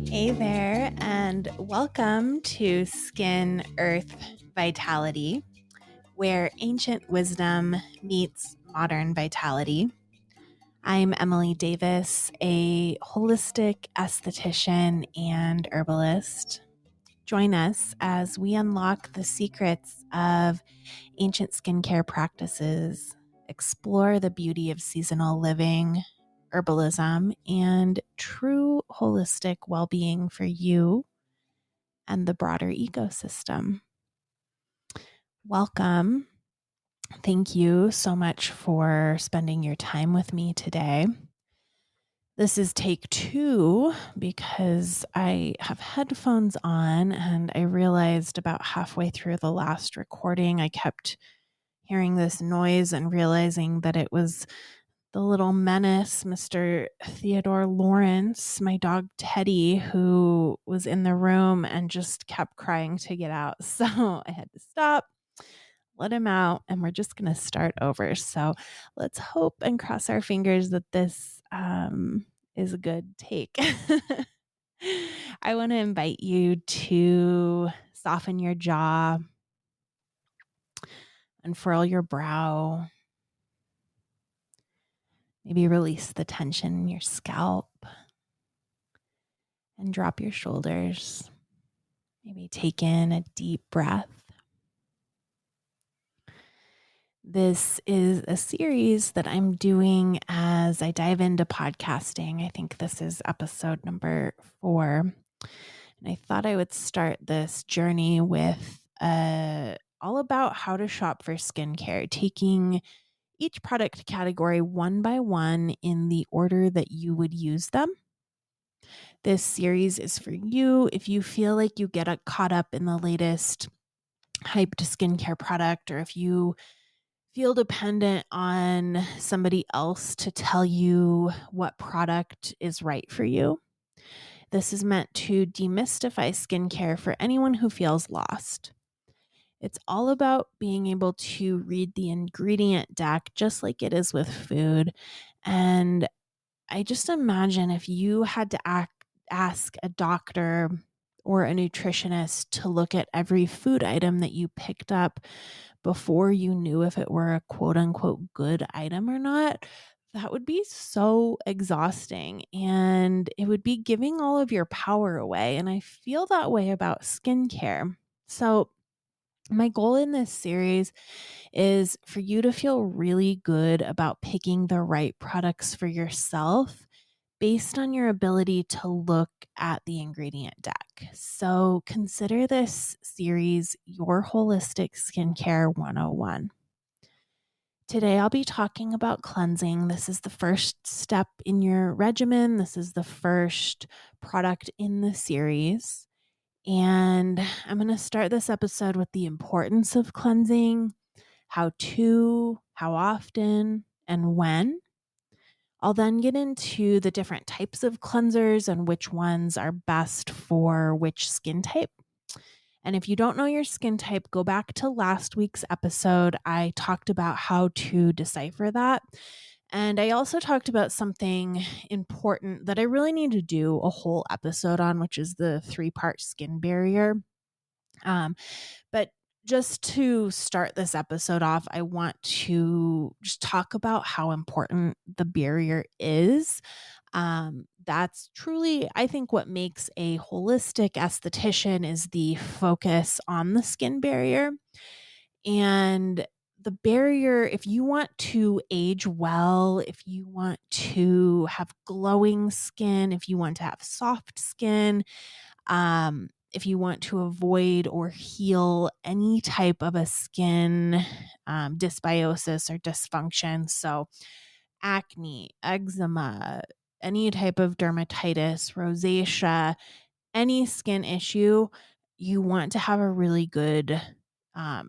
Hey there, and welcome to Skin Earth Vitality, where ancient wisdom meets modern vitality. I'm Emily Davis, a holistic esthetician and herbalist. Join us as we unlock the secrets of ancient skincare practices, explore the beauty of seasonal living, herbalism, and true holistic well-being for you and the broader ecosystem. Welcome. Thank you so much for spending your time with me today. This is take 2 because I have headphones on and I realized about halfway through the last recording, I kept hearing this noise and realizing that it was the little menace, Mr. Theodore Lawrence, my dog Teddy, who was in the room and just kept crying to get out. So I had to stop, let him out, and we're just going to start over. So let's hope and cross our fingers that this is a good take. I want to invite you to soften your jaw, unfurl your brow, maybe release the tension in your scalp and drop your shoulders. Maybe take in a deep breath. This is a series that I'm doing as I dive into podcasting. I think this is episode number 4. And I thought I would start this journey with all about how to shop for skincare, taking each product category one by one in the order that you would use them. This series is for you if you feel like you get caught up in the latest hyped skincare product, or if you feel dependent on somebody else to tell you what product is right for you. This is meant to demystify skincare for anyone who feels lost. It's all about being able to read the ingredient deck just like it is with food. And I just imagine if you had to ask a doctor or a nutritionist to look at every food item that you picked up before you knew if it were a quote unquote good item or not, that would be so exhausting and it would be giving all of your power away. And I feel that way about skincare. So my goal in this series is for you to feel really good about picking the right products for yourself based on your ability to look at the ingredient deck. So consider this series your Holistic Skincare 101. Today, I'll be talking about cleansing. This is the first step in your regimen. This is the first product in the series. And I'm going to start this episode with the importance of cleansing, how often, and when. I'll then get into the different types of cleansers and which ones are best for which skin type. And if you don't know your skin type, go back to last week's episode. I talked about how to decipher that. And I also talked about something important that I really need to do a whole episode on, which is the 3-part skin barrier. But just to start this episode off, I want to just talk about how important the barrier is. That's truly, I think, what makes a holistic esthetician is the focus on the skin barrier. And the barrier, if you want to age well, if you want to have glowing skin, if you want to have soft skin, if you want to avoid or heal any type of a skin dysbiosis or dysfunction, so acne, eczema, any type of dermatitis, rosacea, any skin issue, you want to have a really good,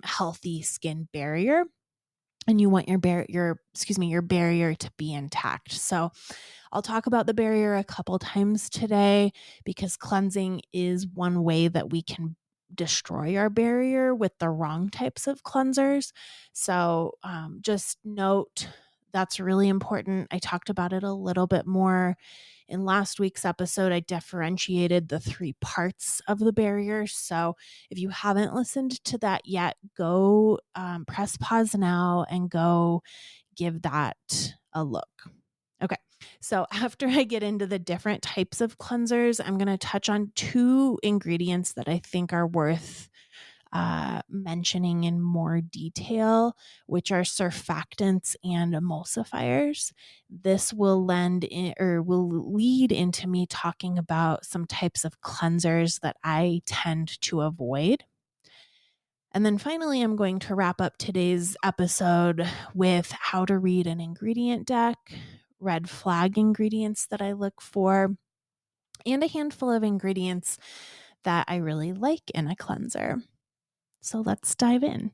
healthy skin barrier. And you want your barrier to be intact. So I'll talk about the barrier a couple times today because cleansing is one way that we can destroy our barrier with the wrong types of cleansers. So just note that's really important. I talked about it a little bit more in last week's episode. I differentiated the 3 parts of the barrier. So if you haven't listened to that yet, go press pause now and go give that a look. Okay, so after I get into the different types of cleansers, I'm going to touch on 2 ingredients that I think are worth mentioning in more detail, which are surfactants and emulsifiers. This will lead into me talking about some types of cleansers that I tend to avoid. And then finally, I'm going to wrap up today's episode with how to read an ingredient deck, red flag ingredients that I look for, and a handful of ingredients that I really like in a cleanser. So let's dive in.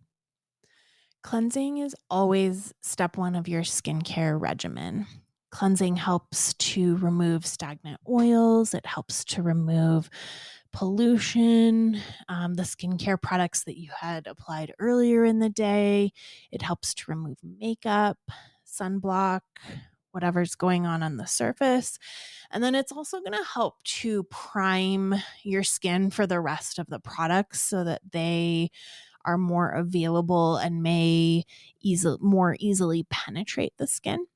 Cleansing is always step 1 of your skincare regimen. Cleansing helps to remove stagnant oils. It helps to remove pollution, the skincare products that you had applied earlier in the day. It helps to remove makeup, sunblock, whatever's going on the surface. And then it's also going to help to prime your skin for the rest of the products so that they are more available and may more easily penetrate the skin.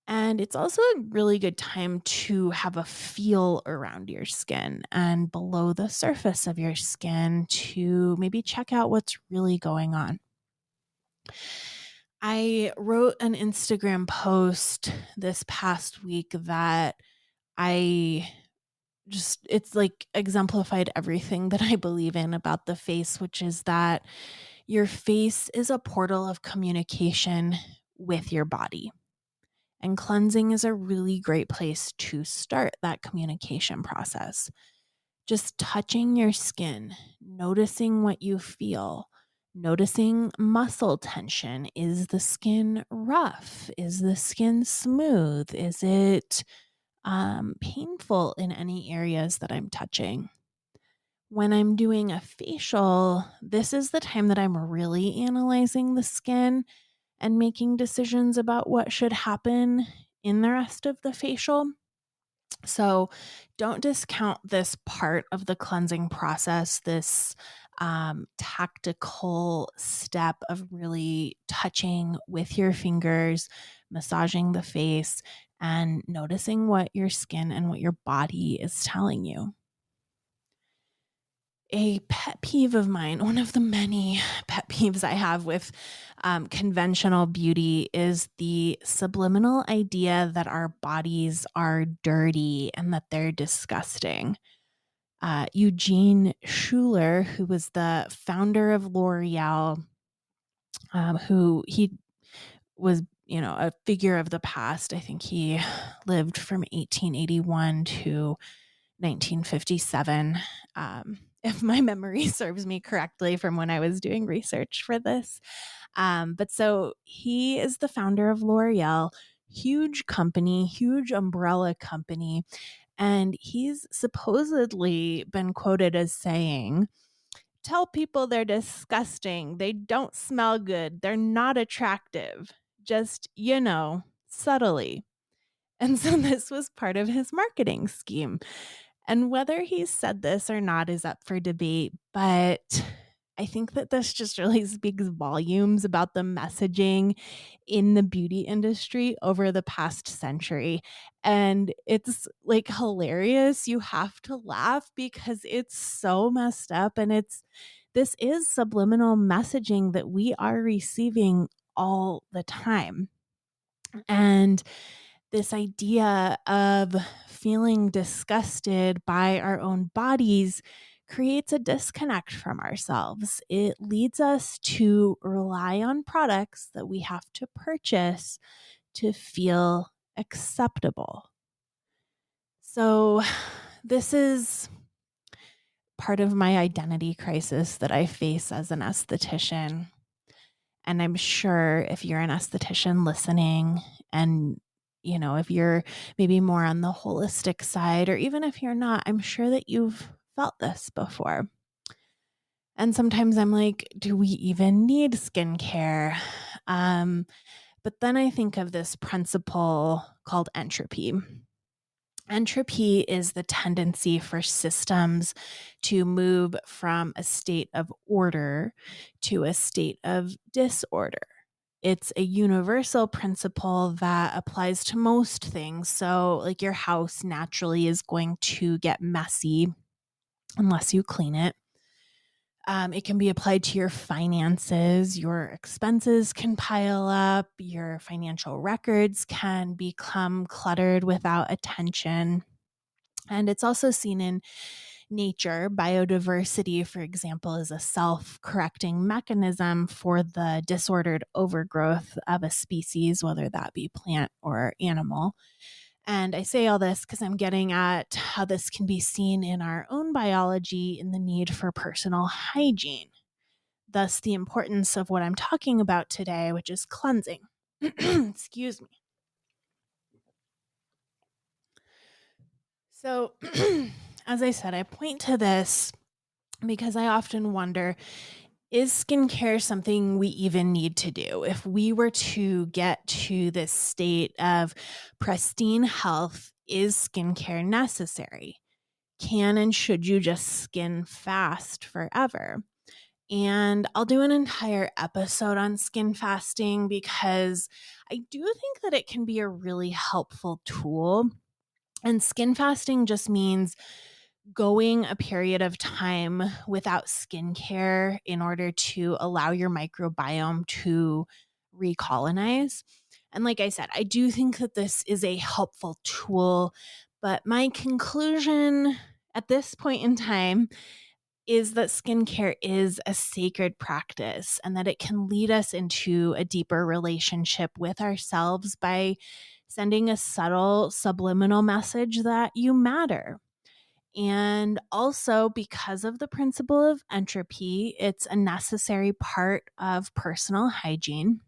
And it's also a really good time to have a feel around your skin and below the surface of your skin to maybe check out what's really going on. I wrote an Instagram post this past week that it's like exemplified everything that I believe in about the face, which is that your face is a portal of communication with your body. And cleansing is a really great place to start that communication process. Just touching your skin, noticing what you feel, noticing muscle tension. Is the skin rough? Is the skin smooth? Is it painful in any areas that I'm touching? When I'm doing a facial, this is the time that I'm really analyzing the skin and making decisions about what should happen in the rest of the facial. So don't discount this part of the cleansing process, this tactical step of really touching with your fingers, massaging the face, and noticing what your skin and what your body is telling you. A pet peeve of mine, one of the many pet peeves I have with conventional beauty, is the subliminal idea that our bodies are dirty and that they're disgusting. Eugene Schuler, who was the founder of L'Oreal, who he was, a figure of the past. I think he lived from 1881 to 1957, if my memory serves me correctly from when I was doing research for this. But so he is the founder of L'Oreal, huge company, huge umbrella company. And he's supposedly been quoted as saying, "Tell people they're disgusting. They don't smell good. They're not attractive. Just, subtly." And so this was part of his marketing scheme. And whether he said this or not is up for debate, but I think that this just really speaks volumes about the messaging in the beauty industry over the past century. And it's like hilarious. You have to laugh because it's so messed up, and this is subliminal messaging that we are receiving all the time. And this idea of feeling disgusted by our own bodies creates a disconnect from ourselves. It leads us to rely on products that we have to purchase to feel acceptable. So, this is part of my identity crisis that I face as an esthetician. And I'm sure if you're an esthetician listening, and if you're maybe more on the holistic side, or even if you're not, I'm sure that you've felt this before. And sometimes I'm like, do we even need skincare? But then I think of this principle called entropy. Entropy is the tendency for systems to move from a state of order to a state of disorder. It's a universal principle that applies to most things. So, like your house naturally is going to get messy unless you clean it. It can be applied to your finances. Your expenses can pile up. Your financial records can become cluttered without attention. And it's also seen in nature. Biodiversity, for example, is a self correcting mechanism for the disordered overgrowth of a species, whether that be plant or animal. And I say all this because I'm getting at how this can be seen in our own biology in the need for personal hygiene. Thus, the importance of what I'm talking about today, which is cleansing. Excuse me. So, as I said, I point to this because I often wonder, is skincare something we even need to do? If we were to get to this state of pristine health, is skincare necessary? Can and should you just skin fast forever? And I'll do an entire episode on skin fasting because I do think that it can be a really helpful tool. And skin fasting just means going a period of time without skincare in order to allow your microbiome to recolonize. And like I said, I do think that this is a helpful tool, but my conclusion at this point in time is that skincare is a sacred practice and that it can lead us into a deeper relationship with ourselves by sending a subtle subliminal message that you matter. And also, because of the principle of entropy, it's a necessary part of personal hygiene.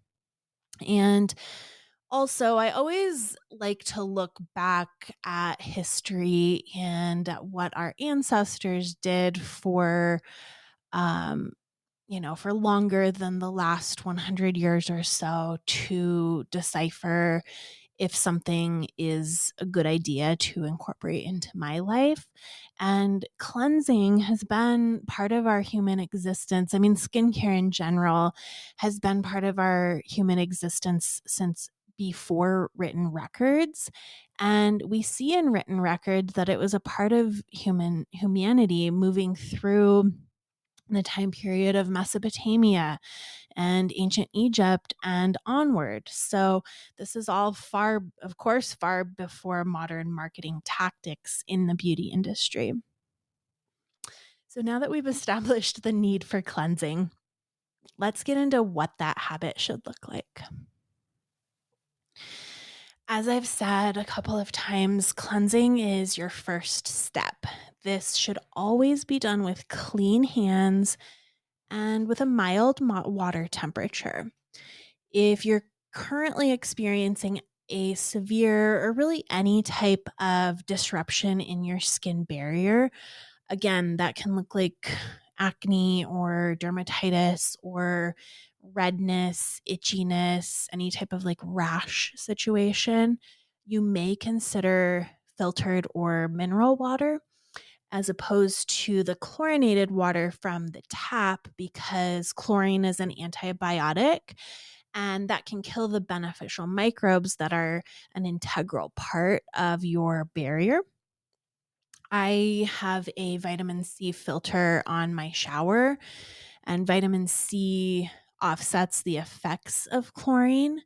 And also, I always like to look back at history and at what our ancestors did um, for longer than the last 100 years or so to decipher if something is a good idea to incorporate into my life. And cleansing has been part of our human existence. I mean, skincare in general has been part of our human existence since before written records. And we see in written records that it was a part of humanity moving through the time period of Mesopotamia and ancient Egypt and onward. So this is all of course, far before modern marketing tactics in the beauty industry. So now that we've established the need for cleansing, let's get into what that habit should look like. As I've said a couple of times, cleansing is your first step. This should always be done with clean hands and with a mild water temperature. If you're currently experiencing a severe or really any type of disruption in your skin barrier, again, that can look like acne or dermatitis or redness, itchiness, any type of like rash situation, you may consider filtered or mineral water as opposed to the chlorinated water from the tap because chlorine is an antibiotic and that can kill the beneficial microbes that are an integral part of your barrier. I have a vitamin C filter on my shower, and vitamin C offsets the effects of chlorine.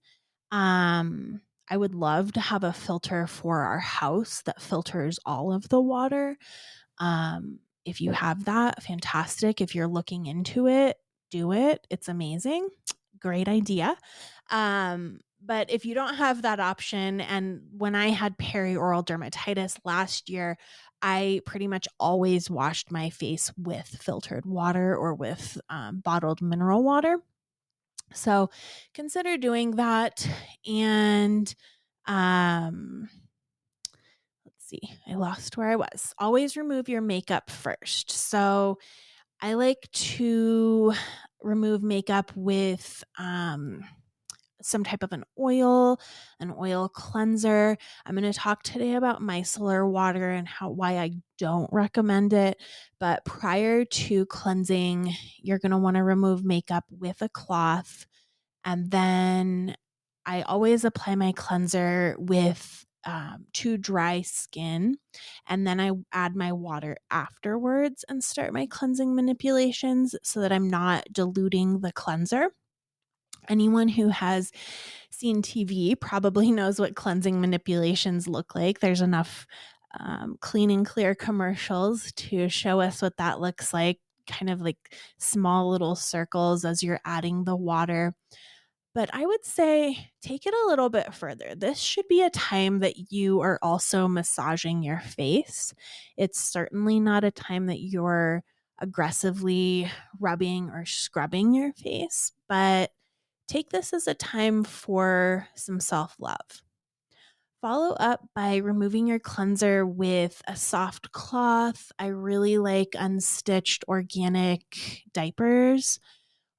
I would love to have a filter for our house that filters all of the water. If you have that, fantastic. If you're looking into it, do it. It's amazing. Great idea. But if you don't have that option, and when I had perioral dermatitis last year, I pretty much always washed my face with filtered water or with bottled mineral water. So consider doing that. And let's see, I lost where I was. Always remove your makeup first. So I like to remove makeup with some type of an oil cleanser. I'm going to talk today about micellar water and why I don't recommend it. But prior to cleansing, you're going to want to remove makeup with a cloth. And then I always apply my cleanser with to dry skin. And then I add my water afterwards and start my cleansing manipulations so that I'm not diluting the cleanser. Anyone who has seen TV probably knows what cleansing manipulations look like. There's enough clean and clear commercials to show us what that looks like, kind of like small little circles as you're adding the water. But I would say take it a little bit further. This should be a time that you are also massaging your face. It's certainly not a time that you're aggressively rubbing or scrubbing your face, but take this as a time for some self-love. Follow up by removing your cleanser with a soft cloth. I really like unstitched organic diapers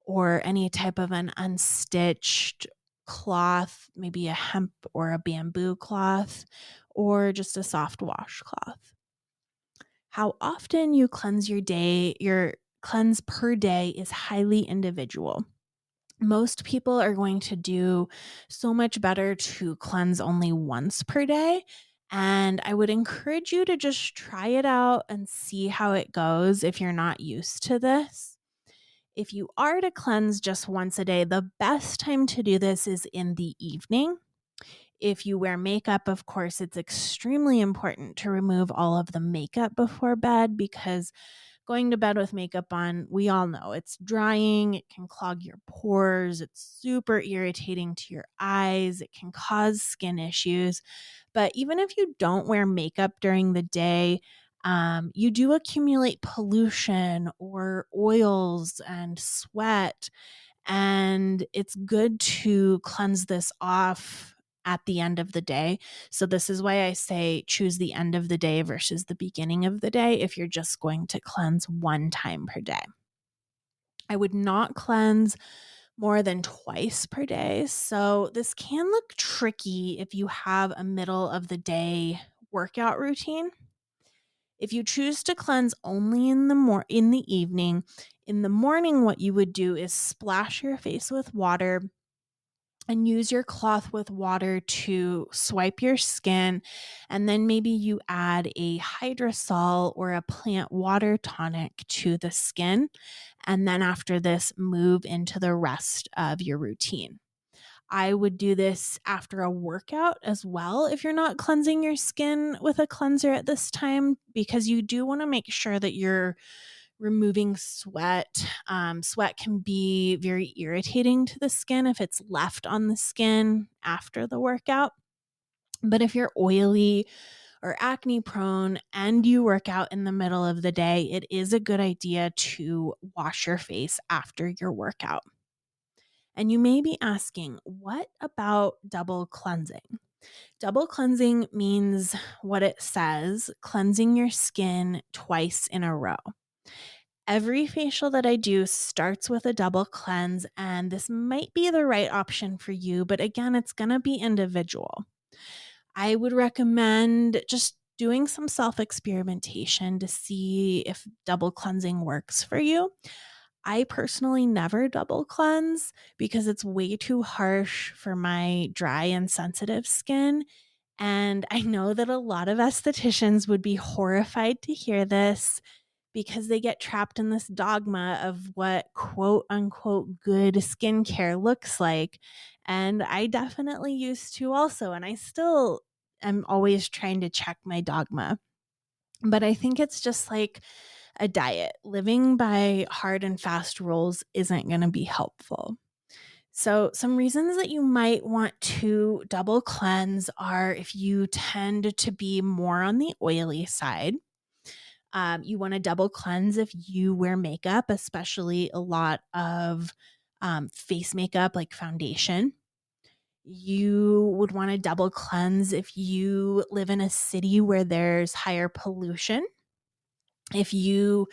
or any type of an unstitched cloth, maybe a hemp or a bamboo cloth, or just a soft washcloth. How often you cleanse your cleanse per day is highly individual. Most people are going to do so much better to cleanse only once per day. And I would encourage you to just try it out and see how it goes if you're not used to this. If you are to cleanse just once a day, the best time to do this is in the evening. If you wear makeup, of course, it's extremely important to remove all of the makeup before bed because going to bed with makeup on, we all know it's drying, it can clog your pores, it's super irritating to your eyes, it can cause skin issues. But even if you don't wear makeup during the day, you do accumulate pollution or oils and sweat, and it's good to cleanse this off at the end of the day. So this is why I say choose the end of the day versus the beginning of the day if you're just going to cleanse one time per day. I would not cleanse more than twice per day. So this can look tricky if you have a middle of the day workout routine. If you choose to cleanse only in the evening, in the morning what you would do is splash your face with water and use your cloth with water to swipe your skin. And then maybe you add a hydrosol or a plant water tonic to the skin. And then after this, move into the rest of your routine. I would do this after a workout as well if you're not cleansing your skin with a cleanser at this time, because you do want to make sure that you're removing sweat. Sweat can be very irritating to the skin if it's left on the skin after the workout. But if you're oily or acne prone and you work out in the middle of the day, it is a good idea to wash your face after your workout. And you may be asking, what about double cleansing? Double cleansing means what it says, cleansing your skin twice in a row. Every facial that I do starts with a double cleanse, and this might be the right option for you, but again, it's going to be individual. I would recommend just doing some self-experimentation to see if double cleansing works for you. I personally never double cleanse because it's way too harsh for my dry and sensitive skin. And I know that a lot of estheticians would be horrified to hear this because they get trapped in this dogma of what quote unquote good skincare looks like. And I definitely used to also, and I still am always trying to check my dogma. But I think it's just like a diet. Living by hard and fast rules isn't going to be helpful. So, some reasons that you might want to double cleanse are if you tend to be more on the oily side. You want to double cleanse if you wear makeup, especially a lot of face makeup like foundation. You would want to double cleanse if you live in a city where there's higher pollution. If you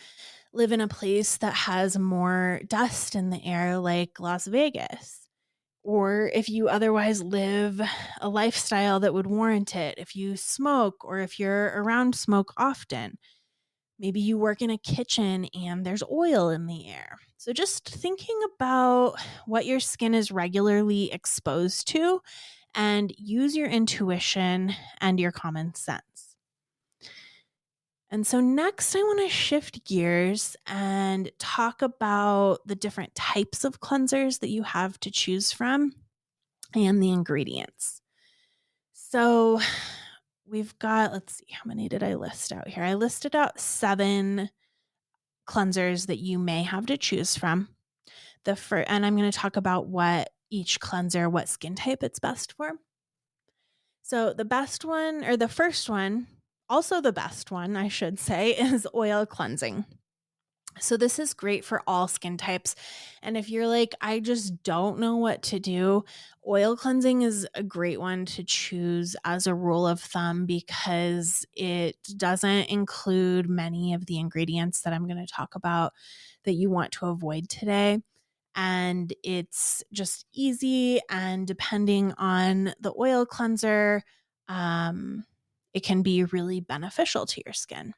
live in a place that has more dust in the air, like Las Vegas, or if you otherwise live a lifestyle that would warrant it, if you smoke or if you're around smoke often. Maybe you work in a kitchen and there's oil in the air. So just thinking about what your skin is regularly exposed to and use your intuition and your common sense. And so next I want to shift gears and talk about the different types of cleansers that you have to choose from and the ingredients. So we've got, let's see, how many did I list out here? I listed out 7 cleansers that you may have to choose from. And I'm going to talk about what each cleanser, what skin type it's best for. So the best one, or the first one, also the best one, I should say, is oil cleansing. So this is great for all skin types. And if you're like, I just don't know what to do, oil cleansing is a great one to choose as a rule of thumb because it doesn't include many of the ingredients that I'm going to talk about that you want to avoid today. And it's just easy, and depending on the oil cleanser, it can be really beneficial to your skin.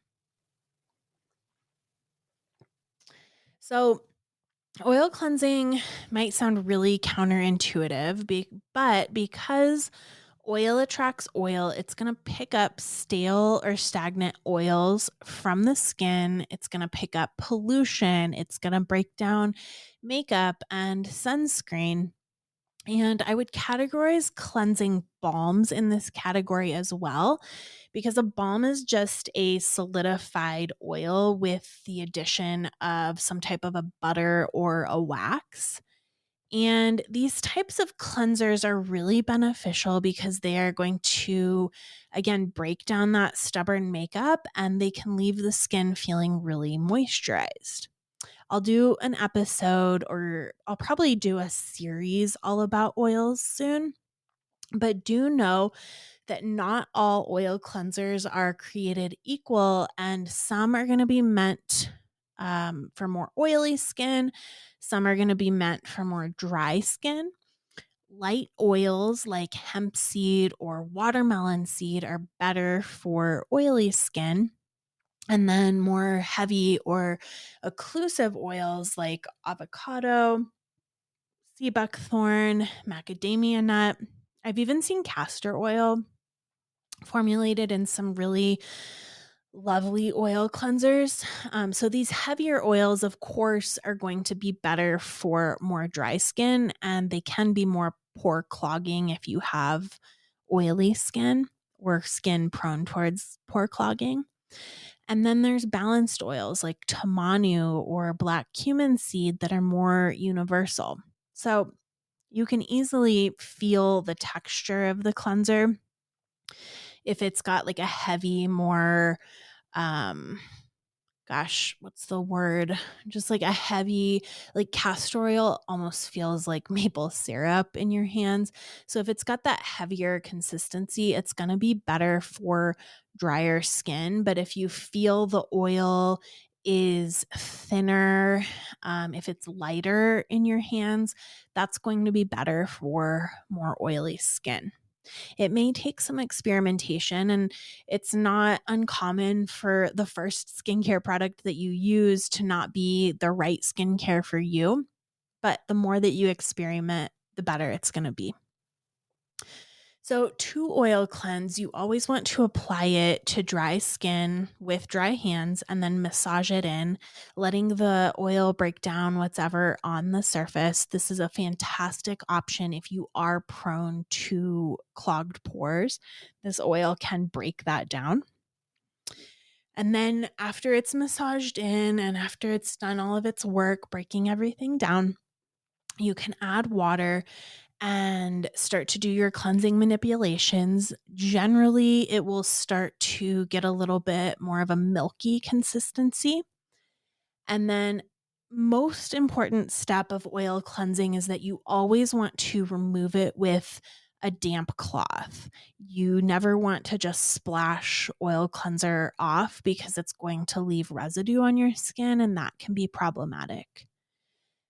So oil cleansing might sound really counterintuitive, but because oil attracts oil, it's going to pick up stale or stagnant oils from the skin. It's going to pick up pollution. It's going to break down makeup and sunscreen. And I would categorize cleansing balms in this category as well, because a balm is just a solidified oil with the addition of some type of a butter or a wax. And these types of cleansers are really beneficial because they are going to, again, break down that stubborn makeup, and they can leave the skin feeling really moisturized. I'll do an episode, or I'll probably do a series all about oils soon. But do know that not all oil cleansers are created equal, and some are going to be meant for more oily skin. Some are going to be meant for more dry skin. Light oils like hemp seed or watermelon seed are better for oily skin. And then more heavy or occlusive oils like avocado, sea buckthorn, macadamia nut. I've even seen castor oil formulated in some really lovely oil cleansers. So these heavier oils, of course, are going to be better for more dry skin, and they can be more pore clogging if you have oily skin or skin prone towards pore clogging. And then there's balanced oils like tamanu or black cumin seed that are more universal. So you can easily feel the texture of the cleanser if it's got like a heavy, more, what's the word? Just like a heavy, like castor oil almost feels like maple syrup in your hands. So if it's got that heavier consistency, it's going to be better for drier skin. But if you feel the oil is thinner, if it's lighter in your hands, that's going to be better for more oily skin. It may take some experimentation, and it's not uncommon for the first skincare product that you use to not be the right skincare for you. But the more that you experiment, the better it's going to be. So to oil cleanse, you always want to apply it to dry skin with dry hands and then massage it in, letting the oil break down whatever on the surface. This is a fantastic option if you are prone to clogged pores. This oil can break that down. And then after it's massaged in and after it's done all of its work, breaking everything down, you can add water and start to do your cleansing manipulations. Generally, it will start to get a little bit more of a milky consistency. And then most important step of oil cleansing is that you always want to remove it with a damp cloth. You never want to just splash oil cleanser off because it's going to leave residue on your skin, and that can be problematic.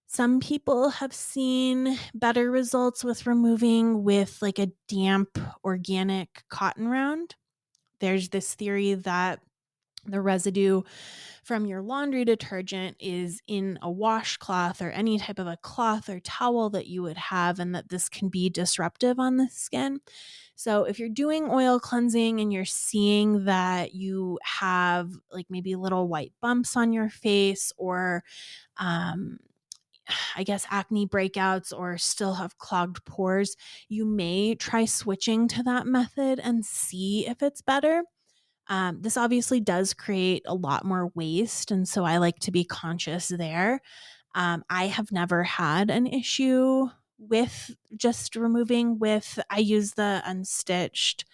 Some people have seen better results with removing with like a damp organic cotton round. There's this theory that the residue from your laundry detergent is in a washcloth or any type of a cloth or towel that you would have, and that this can be disruptive on the skin. So if you're doing oil cleansing and you're seeing that you have like maybe little white bumps on your face, or I guess acne breakouts, or still have clogged pores, you may try switching to that method and see if it's better. This obviously does create a lot more waste, and so I like to be conscious there. I have never had an issue with just removing with, I use the unstitched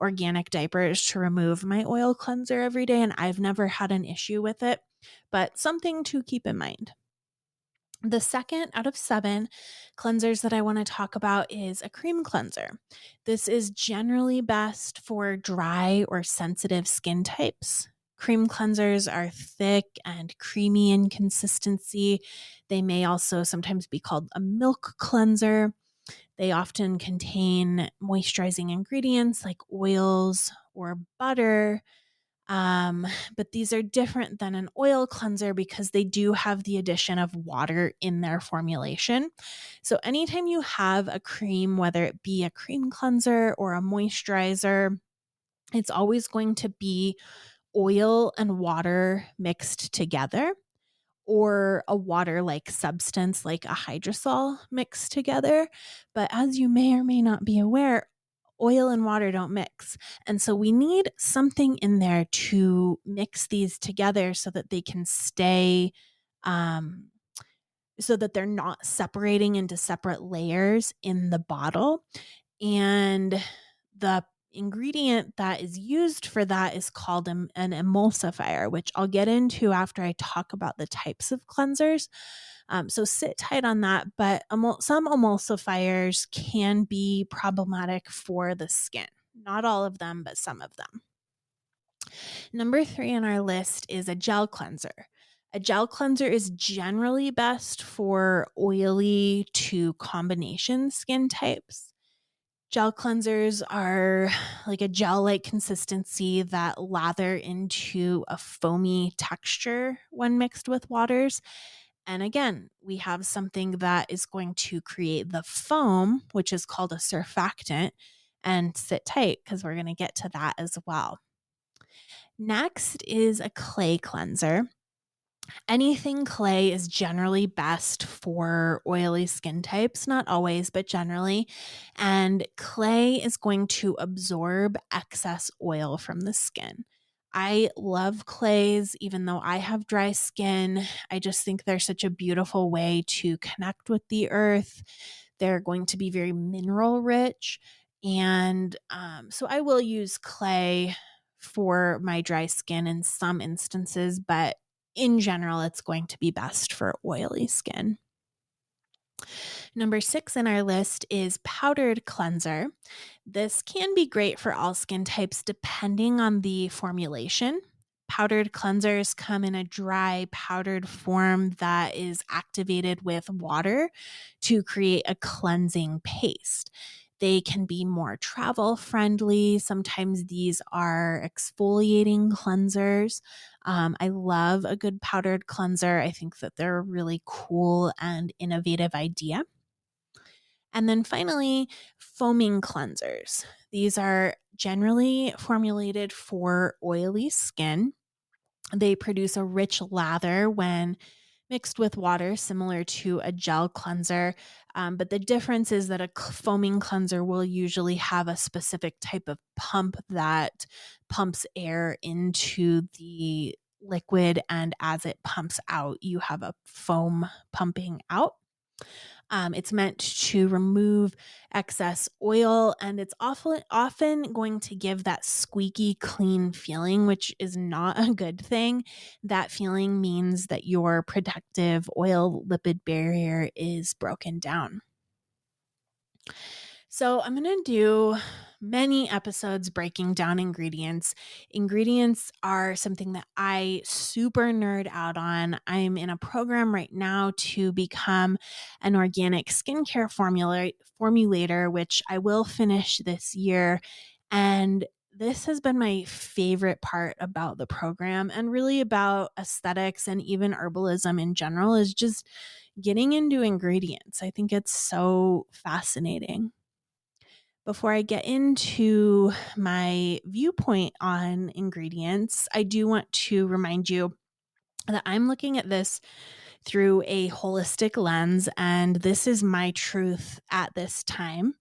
organic diapers to remove my oil cleanser every day, and I've never had an issue with it, but something to keep in mind. The second out of 7 cleansers that I want to talk about is a cream cleanser. This is generally best for dry or sensitive skin types. Cream cleansers are thick and creamy in consistency. They may also sometimes be called a milk cleanser. They often contain moisturizing ingredients like oils or butter. But these are different than an oil cleanser because they do have the addition of water in their formulation. So anytime you have a cream, whether it be a cream cleanser or a moisturizer, it's always going to be oil and water mixed together, or a water-like substance like a hydrosol mixed together. But as you may or may not be aware, oil and water don't mix. And so we need something in there to mix these together so that they can stay, so that they're not separating into separate layers in the bottle. And the ingredient that is used for that is called an emulsifier, which I'll get into after I talk about the types of cleansers. So sit tight on that. But some emulsifiers can be problematic for the skin. Not all of them, but some of them. Number 3 on our list is a gel cleanser. A gel cleanser is generally best for oily to combination skin types. Gel cleansers are like a gel-like consistency that lather into a foamy texture when mixed with waters. And again, we have something that is going to create the foam, which is called a surfactant. And sit tight because we're going to get to that as well. Next is a clay cleanser. Anything clay is generally best for oily skin types, not always, but generally. And clay is going to absorb excess oil from the skin. I love clays, even though I have dry skin. I just think they're such a beautiful way to connect with the earth. They're going to be very mineral rich. And so I will use clay for my dry skin in some instances, but in general, it's going to be best for oily skin. Number 6 in our list is powdered cleanser. This can be great for all skin types depending on the formulation. Powdered cleansers come in a dry, powdered form that is activated with water to create a cleansing paste. They can be more travel friendly. Sometimes these are exfoliating cleansers. I love a good powdered cleanser. I think that they're a really cool and innovative idea. And then finally, foaming cleansers. These are generally formulated for oily skin. They produce a rich lather when mixed with water, similar to a gel cleanser. But the difference is that a foaming cleanser will usually have a specific type of pump that pumps air into the liquid, and as it pumps out, you have a foam pumping out. It's meant to remove excess oil, and it's often going to give that squeaky clean feeling, which is not a good thing. That feeling means that your protective oil lipid barrier is broken down. So, I'm going to do many episodes breaking down ingredients. Ingredients are something that I super nerd out on. I'm in a program right now to become an organic skincare formulator, which I will finish this year. And this has been my favorite part about the program and really about aesthetics and even herbalism in general is just getting into ingredients. I think it's so fascinating. Before I get into my viewpoint on ingredients, I do want to remind you that I'm looking at this through a holistic lens, and this is my truth at this time,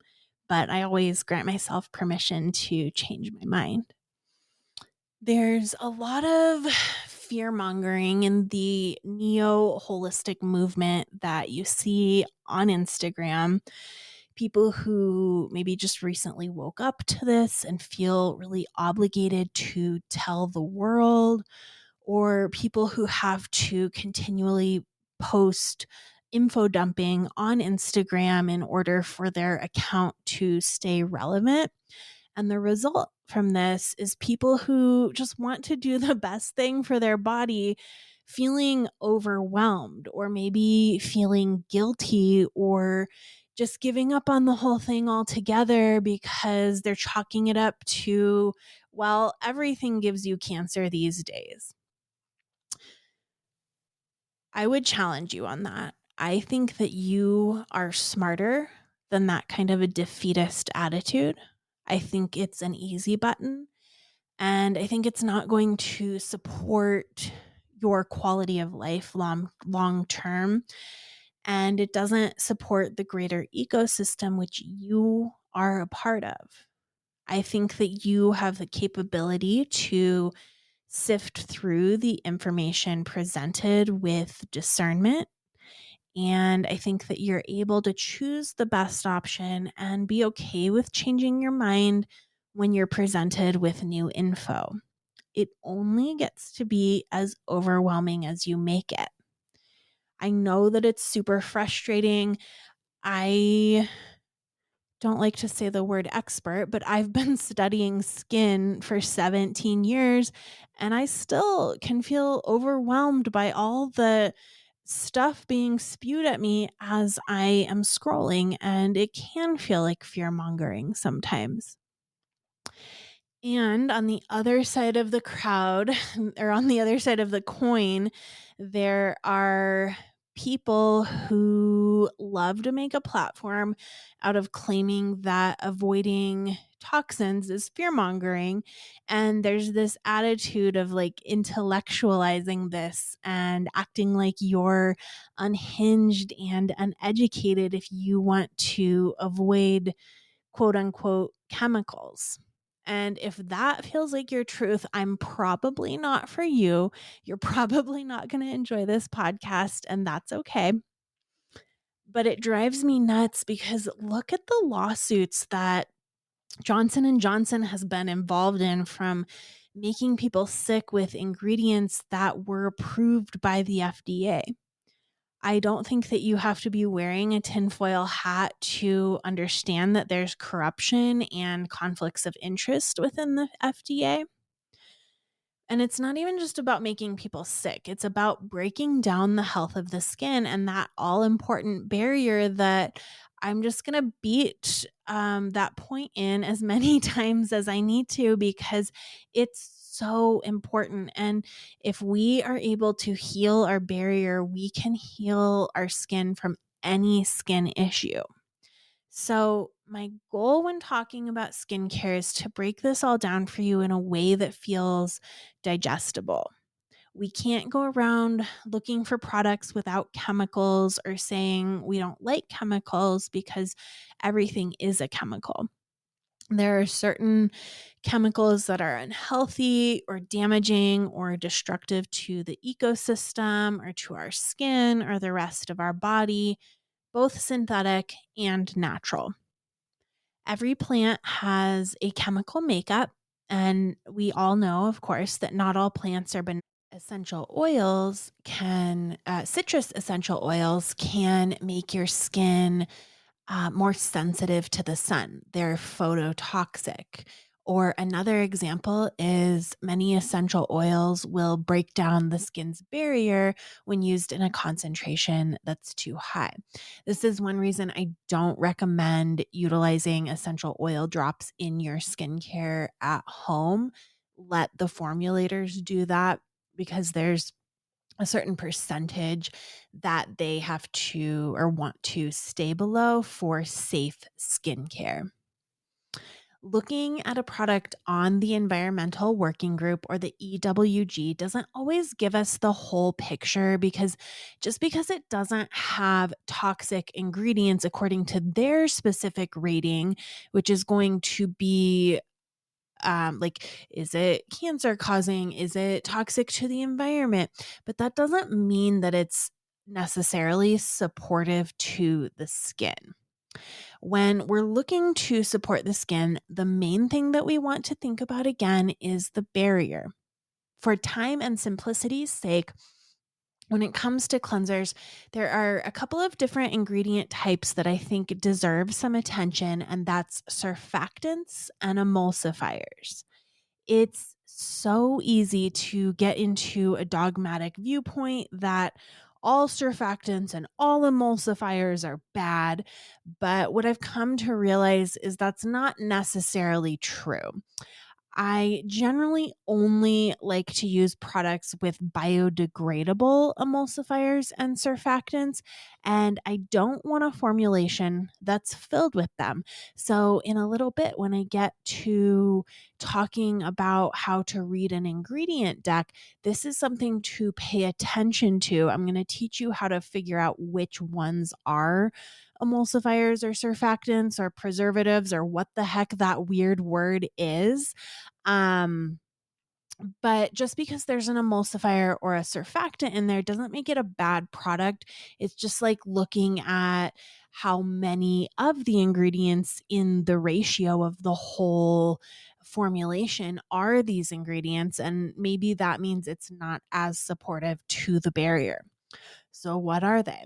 but I always grant myself permission to change my mind. There's a lot of fear mongering in the neo holistic movement that you see on Instagram. People who maybe just recently woke up to this and feel really obligated to tell the world, or people who have to continually post info dumping on Instagram in order for their account to stay relevant. And the result from this is people who just want to do the best thing for their body feeling overwhelmed or maybe feeling guilty or just giving up on the whole thing altogether because they're chalking it up to, well, everything gives you cancer these days. I would challenge you on that. I think that you are smarter than that kind of a defeatist attitude. I think it's an easy button. And I think it's not going to support your quality of life long term. And it doesn't support the greater ecosystem which you are a part of. I think that you have the capability to sift through the information presented with discernment. And I think that you're able to choose the best option and be okay with changing your mind when you're presented with new info. It only gets to be as overwhelming as you make it. I know that it's super frustrating. I don't like to say the word expert, but I've been studying skin for 17 years and I still can feel overwhelmed by all the stuff being spewed at me as I am scrolling, and it can feel like fear mongering sometimes. And on the other side of the crowd, or on the other side of the coin, there are people who love to make a platform out of claiming that avoiding toxins is fear mongering. And there's this attitude of like intellectualizing this and acting like you're unhinged and uneducated if you want to avoid quote unquote chemicals. And if that feels like your truth, I'm probably not for you. You're probably not going to enjoy this podcast, and that's okay. But it drives me nuts because look at the lawsuits that Johnson and Johnson has been involved in, from making people sick with ingredients that were approved by the FDA. I don't think that you have to be wearing a tinfoil hat to understand that there's corruption and conflicts of interest within the FDA. And it's not even just about making people sick. It's about breaking down the health of the skin and that all important barrier that I'm just going to beat that point in as many times as I need to because it's so important. And if we are able to heal our barrier, we can heal our skin from any skin issue. So, my goal when talking about skincare is to break this all down for you in a way that feels digestible. We can't go around looking for products without chemicals or saying we don't like chemicals because everything is a chemical. There are certain chemicals that are unhealthy or damaging or destructive to the ecosystem or to our skin or the rest of our body, both synthetic and natural. Every plant has a chemical makeup, and we all know, of course, that not all plants are beneficial. Citrus essential oils can make your skin more sensitive to the sun. They're phototoxic. Or another example is many essential oils will break down the skin's barrier when used in a concentration that's too high. This is one reason I don't recommend utilizing essential oil drops in your skincare at home. Let the formulators do that because there's a certain percentage that they have to or want to stay below for safe skincare. Looking at a product on the Environmental Working Group or the EWG doesn't always give us the whole picture, because just because it doesn't have toxic ingredients according to their specific rating, which is going to be like, is it cancer causing? Is it toxic to the environment? But that doesn't mean that it's necessarily supportive to the skin. When we're looking to support the skin, the main thing that we want to think about again is the barrier. For time and simplicity's sake, when it comes to cleansers, there are a couple of different ingredient types that I think deserve some attention, and that's surfactants and emulsifiers. It's so easy to get into a dogmatic viewpoint that all surfactants and all emulsifiers are bad. But what I've come to realize is that's not necessarily true. I generally only like to use products with biodegradable emulsifiers and surfactants, and I don't want a formulation that's filled with them. So, in a little bit, when I get to talking about how to read an ingredient deck, this is something to pay attention to. I'm going to teach you how to figure out which ones are emulsifiers or surfactants or preservatives or what the heck that weird word is. um, but just because there's an emulsifier or a surfactant in there doesn't make it a bad product. It's just like looking at how many of the ingredients in the ratio of the whole formulation are these ingredients, and maybe that means it's not as supportive to the barrier. So, what are they?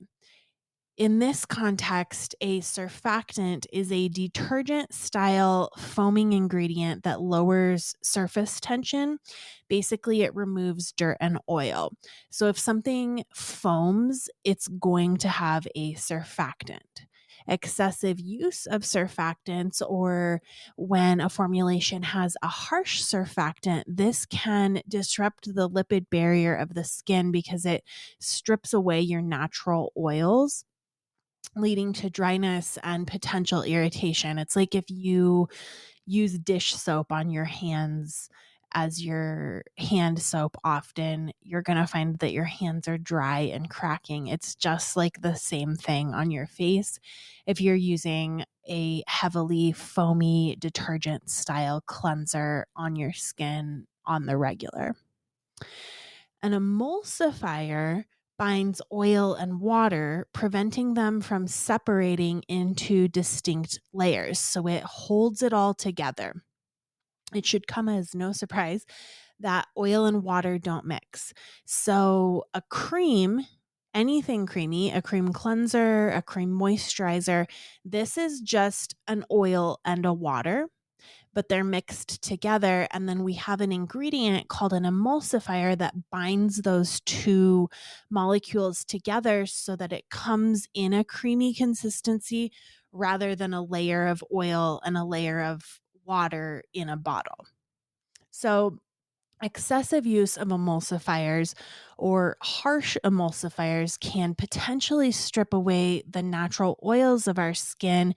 In this context, a surfactant is a detergent style foaming ingredient that lowers surface tension. Basically, it removes dirt and oil. So, if something foams, it's going to have a surfactant. Excessive use of surfactants, or when a formulation has a harsh surfactant, this can disrupt the lipid barrier of the skin because it strips away your natural oils, leading to dryness and potential irritation. It's like if you use dish soap on your hands as your hand soap often, you're going to find that your hands are dry and cracking. It's just like the same thing on your face if you're using a heavily foamy detergent style cleanser on your skin on the regular. An emulsifier binds oil and water, preventing them from separating into distinct layers. So it holds it all together. It should come as no surprise that oil and water don't mix. So a cream, anything creamy, a cream cleanser, a cream moisturizer, this is just an oil and a water, but they're mixed together. And then we have an ingredient called an emulsifier that binds those two molecules together so that it comes in a creamy consistency rather than a layer of oil and a layer of water in a bottle. So, excessive use of emulsifiers or harsh emulsifiers can potentially strip away the natural oils of our skin,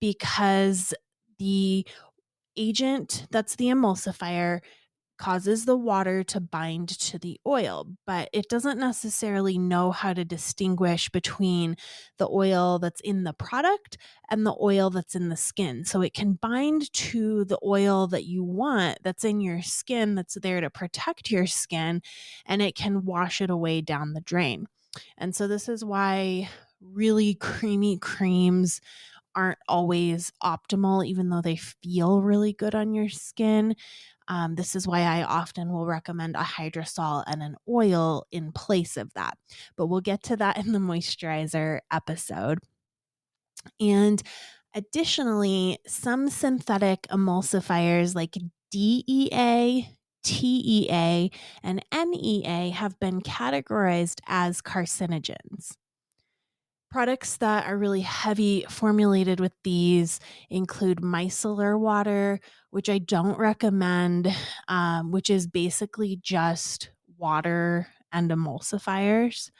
because the agent that's the emulsifier causes the water to bind to the oil, but it doesn't necessarily know how to distinguish between the oil that's in the product and the oil that's in the skin. So it can bind to the oil that you want that's in your skin, that's there to protect your skin, and it can wash it away down the drain. And so this is why really creamy creams aren't always optimal, even though they feel really good on your skin. This is why I often will recommend a hydrosol and an oil in place of that. But we'll get to that in the moisturizer episode. And additionally, some synthetic emulsifiers like DEA, TEA, and NEA have been categorized as carcinogens. Products that are really heavy formulated with these include micellar water, which I don't recommend, which is basically just water and emulsifiers.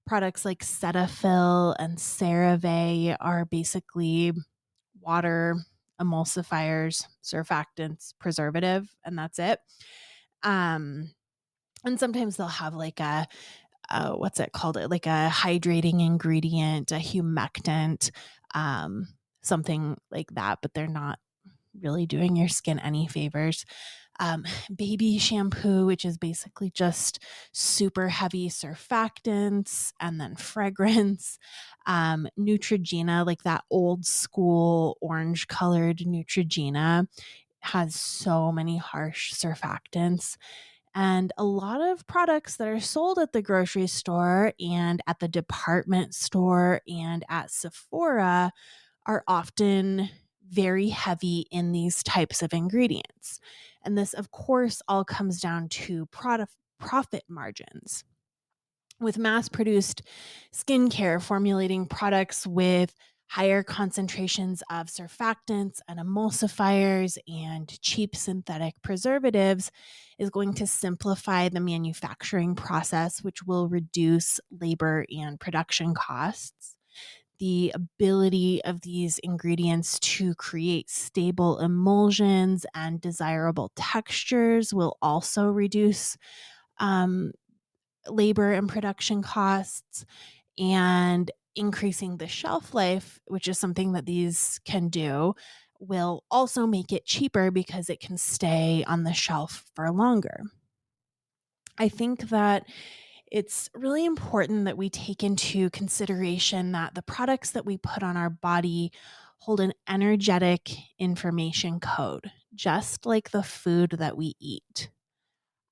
Products like Cetaphil and CeraVe are basically water, emulsifiers, surfactants, preservative, and that's it. And sometimes they'll have like a what's it called? Like a hydrating ingredient, a humectant, something like that, but they're not really doing your skin any favors. Baby shampoo, which is basically just super heavy surfactants and then fragrance. Neutrogena, like that old school orange colored Neutrogena, has so many harsh surfactants. And a lot of products that are sold at the grocery store and at the department store and at Sephora are often very heavy in these types of ingredients. And this, of course, all comes down to profit margins. With mass-produced skincare formulating products with higher concentrations of surfactants and emulsifiers and cheap synthetic preservatives is going to simplify the manufacturing process, which will reduce labor and production costs. The ability of these ingredients to create stable emulsions and desirable textures will also reduce labor and production costs, and increasing the shelf life, which is something that these can do, will also make it cheaper because it can stay on the shelf for longer. I think that it's really important that we take into consideration that the products that we put on our body hold an energetic information code, just like the food that we eat.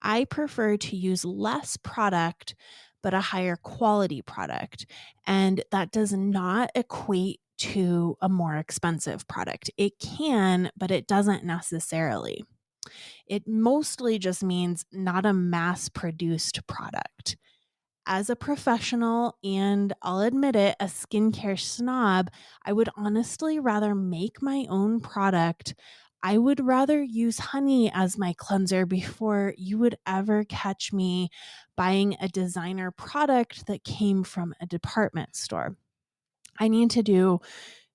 I prefer to use less product, but a higher quality product. And that does not equate to a more expensive product. It can, but it doesn't necessarily. It mostly just means not a mass produced product. As a professional, and I'll admit it, a skincare snob, I would honestly rather make my own product. I would rather use honey as my cleanser before you would ever catch me buying a designer product that came from a department store. I need to do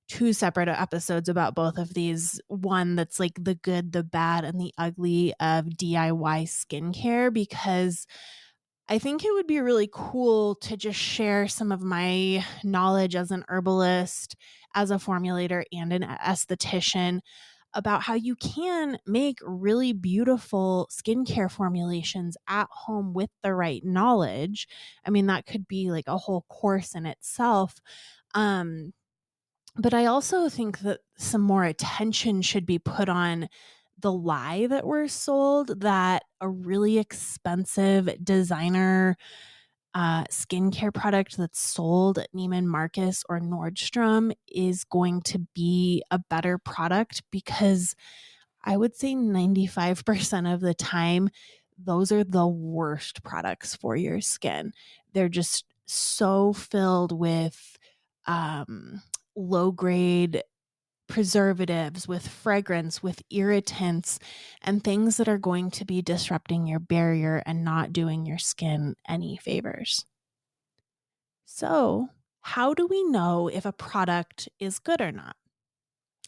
two separate episodes about both of these. One that's like the good, the bad, and the ugly of DIY skincare, because I think it would be really cool to just share some of my knowledge as an herbalist, as a formulator, and an esthetician about how you can make really beautiful skincare formulations at home with the right knowledge. I mean, that could be like a whole course in itself. But I also think that some more attention should be put on the lie that we're sold that a really expensive designer skincare product that's sold at Neiman Marcus or Nordstrom is going to be a better product, because I would say 95% of the time, those are the worst products for your skin. They're just so filled with low grade preservatives, with fragrance, with irritants, and things that are going to be disrupting your barrier and not doing your skin any favors. So, how do we know if a product is good or not?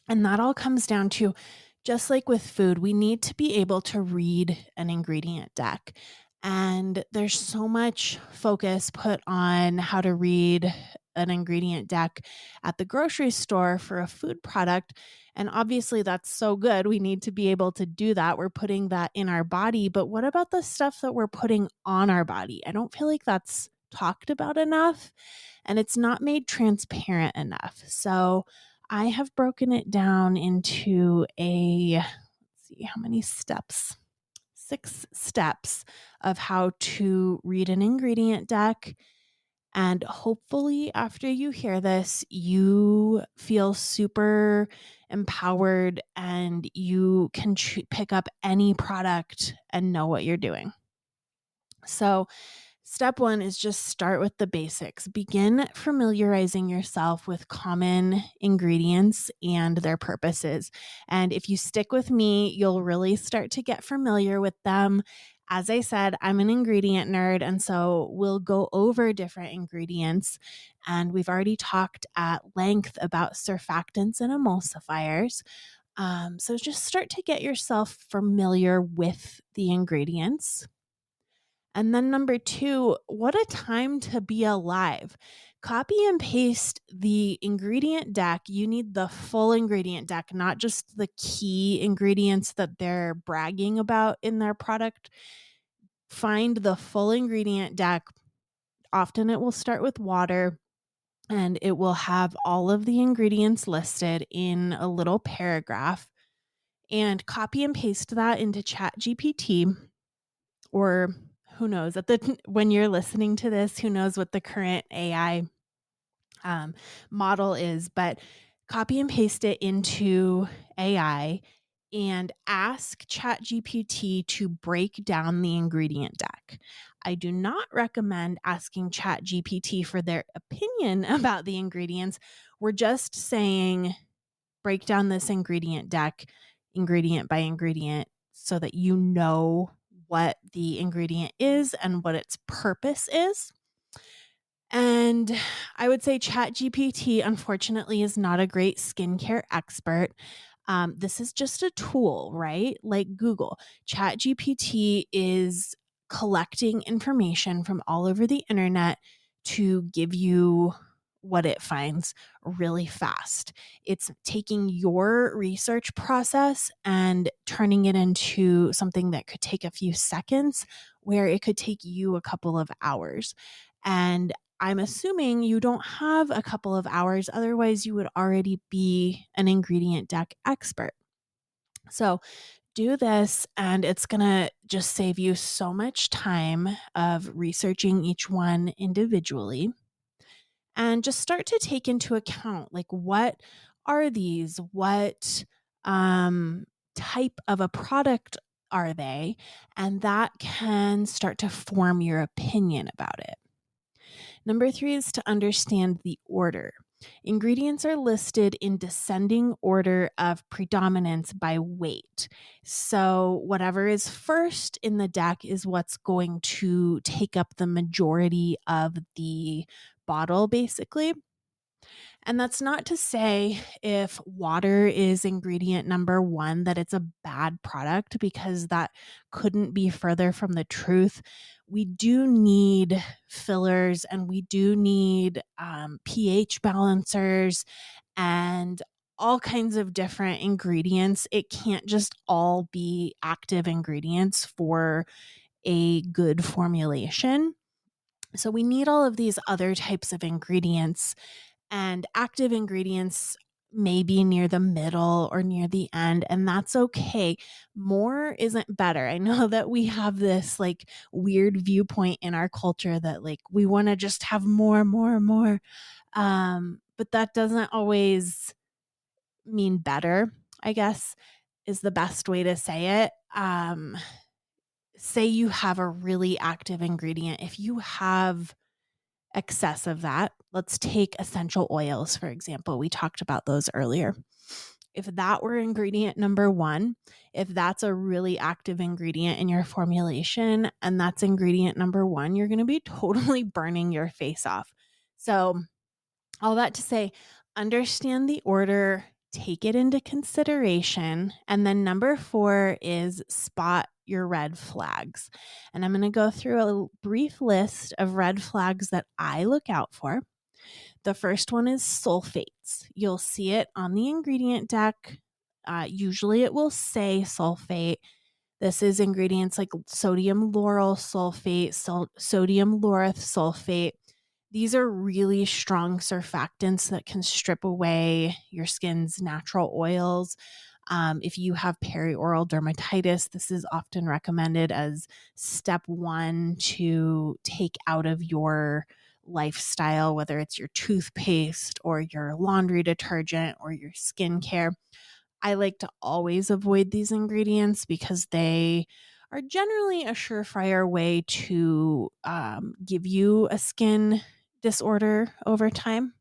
And that all comes down to, just like with food, we need to be able to read an ingredient deck. And there's so much focus put on how to read an ingredient deck at the grocery store for a food product. And obviously, that's so good. We need to be able to do that. We're putting that in our body. But what about the stuff that we're putting on our body? I don't feel like that's talked about enough, and it's not made transparent enough. So I have broken it down into let's see how many steps. 6 steps of how to read an ingredient deck. And hopefully, after you hear this, you feel super empowered and you can pick up any product and know what you're doing. So step one is just start with the basics. Begin familiarizing yourself with common ingredients and their purposes. And if you stick with me, you'll really start to get familiar with them. As I said, I'm an ingredient nerd, and so we'll go over different ingredients. And we've already talked at length about surfactants and emulsifiers. So just start to get yourself familiar with the ingredients. And then number two, what a time to be alive. Copy and paste the ingredient deck. You need the full ingredient deck, not just the key ingredients that they're bragging about in their product. Find the full ingredient deck. Often it will start with water and it will have all of the ingredients listed in a little paragraph. And copy and paste that into ChatGPT, or who knows, when you're listening to this, who knows what the current AI model is, but copy and paste it into AI and ask ChatGPT to break down the ingredient deck. I do not recommend asking ChatGPT for their opinion about the ingredients. We're just saying, break down this ingredient deck, ingredient by ingredient, so that you know what the ingredient is and what its purpose is. And I would say ChatGPT, unfortunately, is not a great skincare expert. This is just a tool, right? Like Google. ChatGPT is collecting information from all over the internet to give you what it finds really fast. It's taking your research process and turning it into something that could take a few seconds, where it could take you a couple of hours. And I'm assuming you don't have a couple of hours, otherwise you would already be an ingredient deck expert. So do this, and it's going to just save you so much time of researching each one individually. And just start to take into account, like, what are these? What type of a product are they? And that can start to form your opinion about it. Number three is to understand the order. Ingredients are listed in descending order of predominance by weight. So whatever is first in the deck is what's going to take up the majority of the bottle, basically. And that's not to say if water is ingredient number one that it's a bad product, because that couldn't be further from the truth. We do need fillers, and we do need pH balancers and all kinds of different ingredients. It can't just all be active ingredients for a good formulation. So we need all of these other types of ingredients, and active ingredients may be near the middle or near the end, and that's okay. More isn't better. I know that we have this like weird viewpoint in our culture that like we want to just have more. But that doesn't always mean better, I guess, is the best way to say it. Say you have a really active ingredient. If you have excess of that, let's take essential oils, for example. We talked about those earlier. If that were ingredient number one, if that's a really active ingredient in your formulation and that's ingredient number one, you're going to be totally burning your face off. So all that to say, understand the order, take it into consideration. And then number four is spot your red flags. And I'm going to go through a brief list of red flags that I look out for. The first one is sulfates. You'll see it on the ingredient deck. Usually it will say sulfate. This is ingredients like sodium lauryl sulfate, sodium laureth sulfate. These are really strong surfactants that can strip away your skin's natural oils. If you have perioral dermatitis, this is often recommended as step one to take out of your lifestyle, whether it's your toothpaste or your laundry detergent or your skincare. I like to always avoid these ingredients because they are generally a surefire way to give you a skin disorder over time.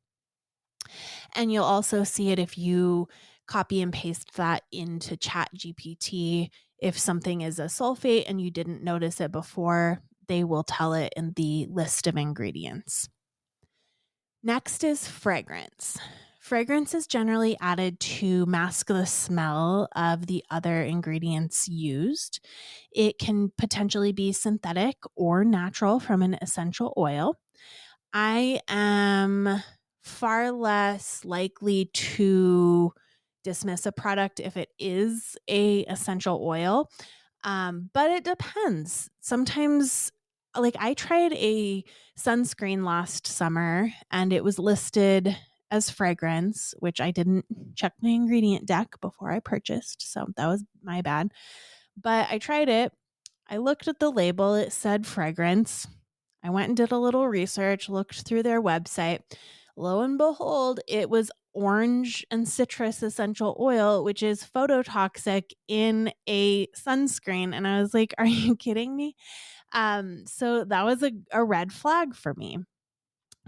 And you'll also see it if you copy and paste that into Chat GPT. If something is a sulfate and you didn't notice it before, they will tell it in the list of ingredients. Next is fragrance. Fragrance is generally added to mask the smell of the other ingredients used. It can potentially be synthetic or natural from an essential oil. I am far less likely to dismiss a product if it is a essential oil. But it depends. Sometimes, like I tried a sunscreen last summer and it was listed as fragrance, which I didn't check my ingredient deck before I purchased. So that was my bad. But I tried it. I looked at the label. It said fragrance. I went and did a little research, looked through their website. Lo and behold, it was orange and citrus essential oil, which is phototoxic in a sunscreen. And I was like, are you kidding me? So that was a red flag for me.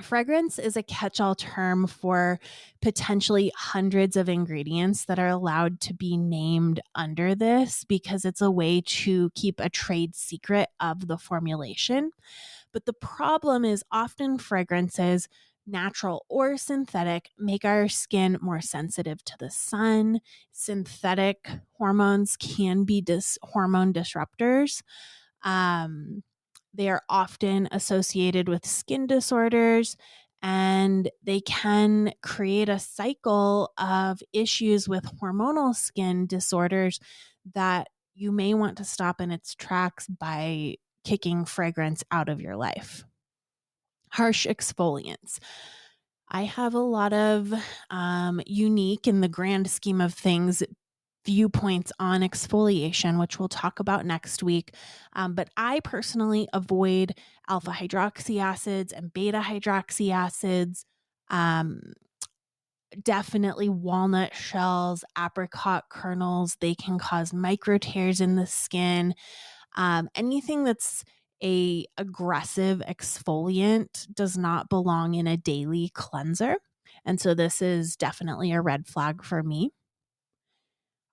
Fragrance is a catch-all term for potentially hundreds of ingredients that are allowed to be named under this because it's a way to keep a trade secret of the formulation. But the problem is often fragrances, natural or synthetic, make our skin more sensitive to the sun. Synthetic hormones can be hormone disruptors. They are often associated with skin disorders, and they can create a cycle of issues with hormonal skin disorders that you may want to stop in its tracks by kicking fragrance out of your life. Harsh exfoliants. I have a lot of unique, in the grand scheme of things, viewpoints on exfoliation, which we'll talk about next week. But I personally avoid alpha hydroxy acids and beta hydroxy acids. Definitely walnut shells, apricot kernels. They can cause micro tears in the skin. Anything that's a aggressive exfoliant does not belong in a daily cleanser. And so this is definitely a red flag for me.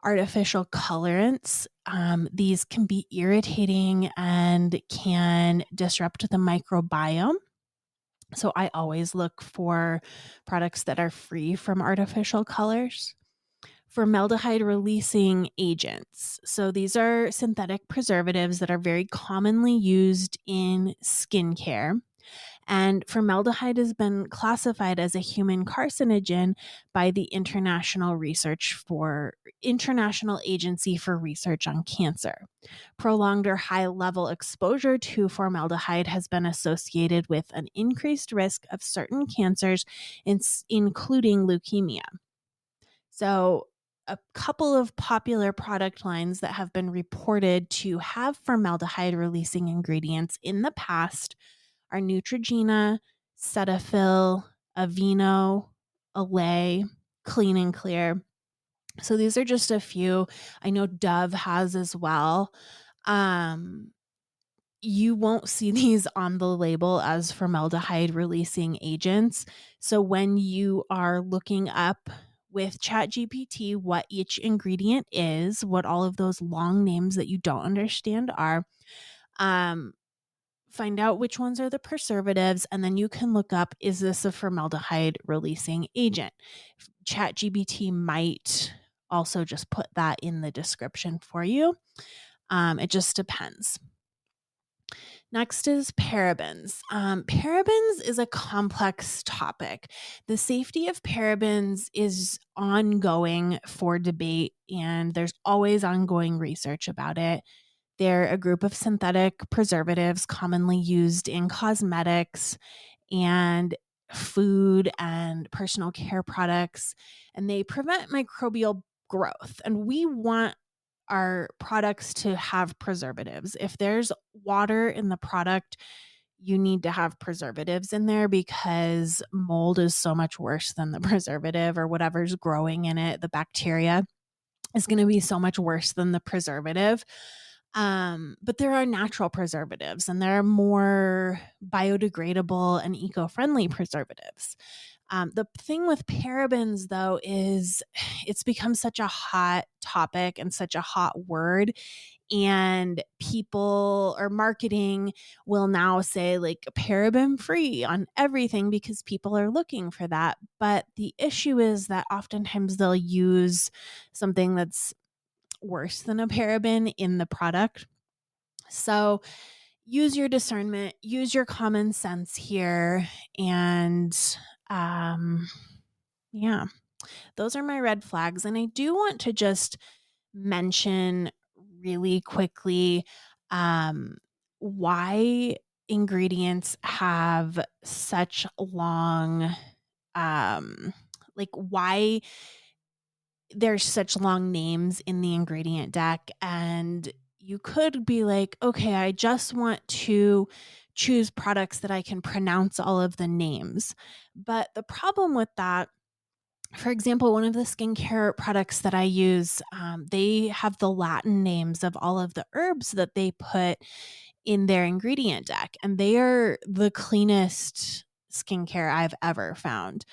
Artificial colorants. These can be irritating and can disrupt the microbiome. So I always look for products that are free from artificial colors. Formaldehyde releasing agents. So these are synthetic preservatives that are very commonly used in skincare. And formaldehyde has been classified as a human carcinogen by the International Agency for Research on Cancer. Prolonged or high level exposure to formaldehyde has been associated with an increased risk of certain cancers, including leukemia. So a couple of popular product lines that have been reported to have formaldehyde releasing ingredients in the past are Neutrogena, Cetaphil, Aveeno, Olay, Clean and Clear. So these are just a few. I know Dove has as well. You won't see these on the label as formaldehyde releasing agents. So when you are looking up with ChatGPT what each ingredient is, what all of those long names that you don't understand are, find out which ones are the preservatives, and then you can look up, is this a formaldehyde releasing agent? ChatGPT might also just put that in the description for you. It just depends. Next is parabens. Parabens is a complex topic. The safety of parabens is ongoing for debate, and there's always ongoing research about it. They're a group of synthetic preservatives commonly used in cosmetics and food and personal care products, and they prevent microbial growth. And we want our products to have preservatives. If there's water in the product, you need to have preservatives in there because mold is so much worse than the preservative or whatever's growing in it. The bacteria is going to be so much worse than the preservative. But there are natural preservatives and there are more biodegradable and eco-friendly preservatives. The thing with parabens, though, is it's become such a hot topic and such a hot word. And people or marketing will now say like paraben free on everything because people are looking for that. But the issue is that oftentimes they'll use something that's worse than a paraben in the product. So use your discernment, use your common sense here. And yeah, those are my red flags. And I do want to just mention really quickly why ingredients have such long, why there's such long names in the ingredient deck. And you could be like, okay, I just want to choose products that I can pronounce all of the names. But the problem with that, for example, one of the skincare products that I use, they have the Latin names of all of the herbs that they put in their ingredient deck, and they are the cleanest skincare I've ever found.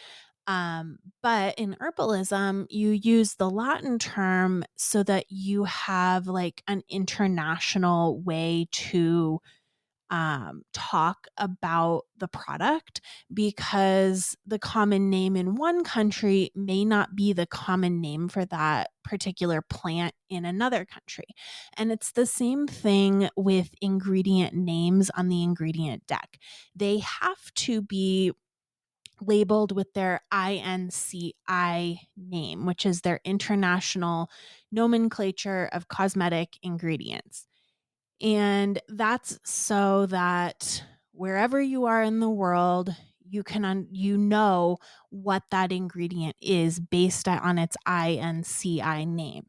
But in herbalism, you use the Latin term so that you have like an international way to talk about the product, because the common name in one country may not be the common name for that particular plant in another country. And it's the same thing with ingredient names on the ingredient deck. They have to be labeled with their INCI name, which is their International Nomenclature of Cosmetic Ingredients. And that's so that wherever you are in the world, you can know what that ingredient is based on its INCI name.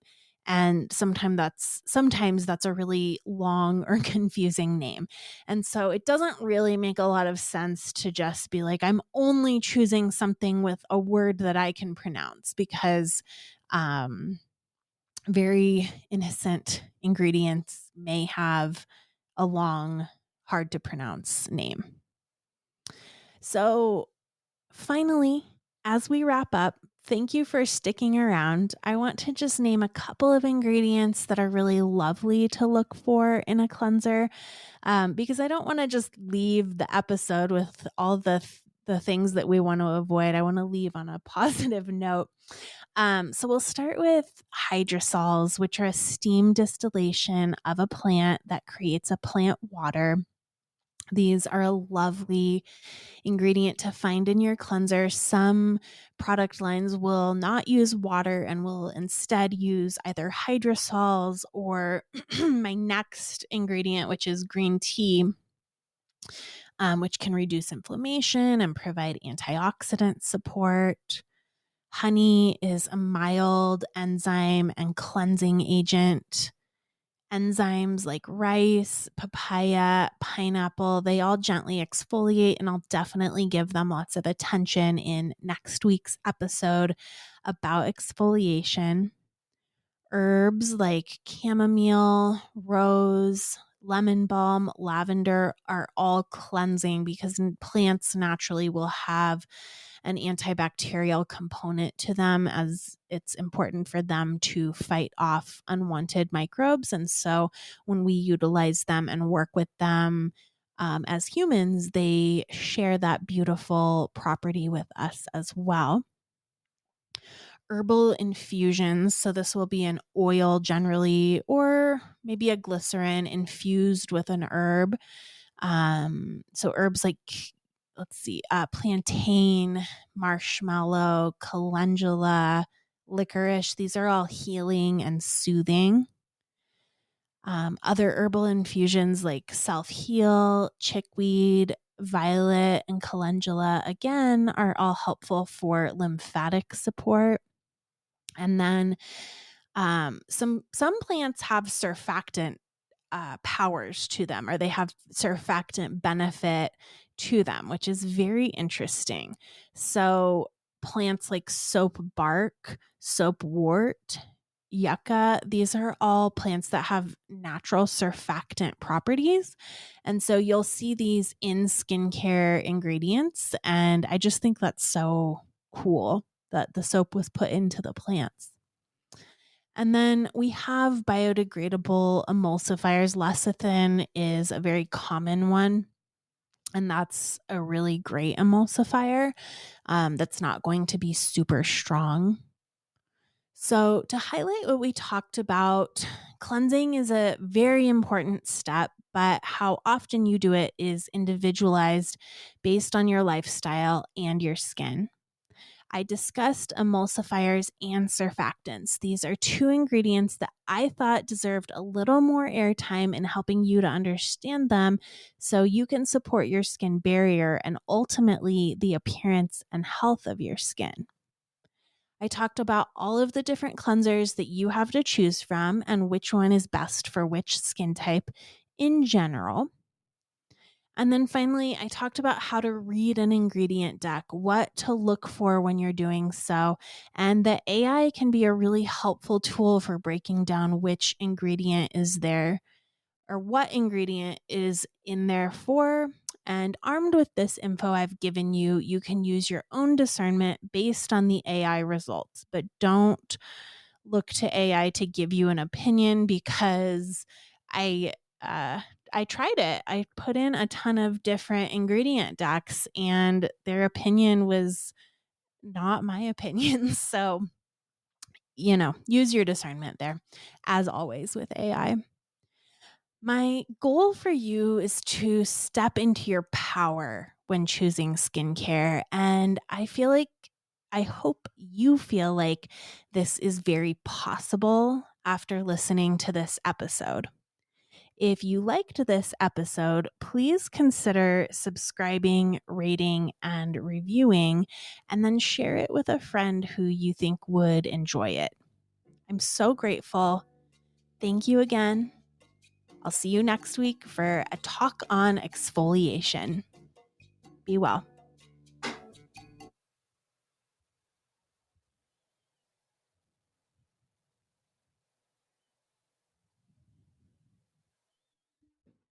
And sometimes that's a really long or confusing name. And so it doesn't really make a lot of sense to just be like, I'm only choosing something with a word that I can pronounce, because very innocent ingredients may have a long, hard to pronounce name. So finally, as we wrap up, thank you for sticking around. I want to just name a couple of ingredients that are really lovely to look for in a cleanser, because I don't want to just leave the episode with all the things that we want to avoid. I want to leave on a positive note. So we'll start with hydrosols, which are a steam distillation of a plant that creates a plant water. These are a lovely ingredient to find in your cleanser. Some product lines will not use water and will instead use either hydrosols or my next ingredient, which is green tea, which can reduce inflammation and provide antioxidant support. Honey is a mild enzyme and cleansing agent. Enzymes like rice, papaya, pineapple, they all gently exfoliate, and I'll definitely give them lots of attention in next week's episode about exfoliation. Herbs like chamomile, rose, lemon balm, lavender are all cleansing because plants naturally will have an antibacterial component to them, as it's important for them to fight off unwanted microbes. And so when we utilize them and work with them as humans, they share that beautiful property with us as well. Herbal infusions. So this will be an oil generally, or maybe a glycerin infused with an herb. So herbs like, plantain, marshmallow, calendula, licorice. These are all healing and soothing. Other herbal infusions like self-heal, chickweed, violet, and calendula, again, are all helpful for lymphatic support. And then some plants have surfactant powers to them, or they have surfactant benefit to them, which is very interesting. So plants like soap bark, soapwort, yucca, these are all plants that have natural surfactant properties. And so you'll see these in skincare ingredients. And I just think that's so cool that the soap was put into the plants. And then we have biodegradable emulsifiers. Lecithin is a very common one, and that's a really great emulsifier that's not going to be super strong. So, to highlight what we talked about, cleansing is a very important step, but how often you do it is individualized based on your lifestyle and your skin. I discussed emulsifiers and surfactants. These are two ingredients that I thought deserved a little more airtime in helping you to understand them so you can support your skin barrier and ultimately the appearance and health of your skin. I talked about all of the different cleansers that you have to choose from and which one is best for which skin type in general. And then finally, I talked about how to read an ingredient deck, what to look for when you're doing so, and that AI can be a really helpful tool for breaking down which ingredient is there or what ingredient is in there for. And armed with this info I've given you, you can use your own discernment based on the AI results, but don't look to AI to give you an opinion because I uh, I tried it. I put in a ton of different ingredient decks, and their opinion was not my opinion. So, use your discernment there, as always with AI. My goal for you is to step into your power when choosing skincare. And I hope you feel like this is very possible after listening to this episode. If you liked this episode, please consider subscribing, rating, and reviewing, and then share it with a friend who you think would enjoy it. I'm so grateful. Thank you again. I'll see you next week for a talk on exfoliation. Be well.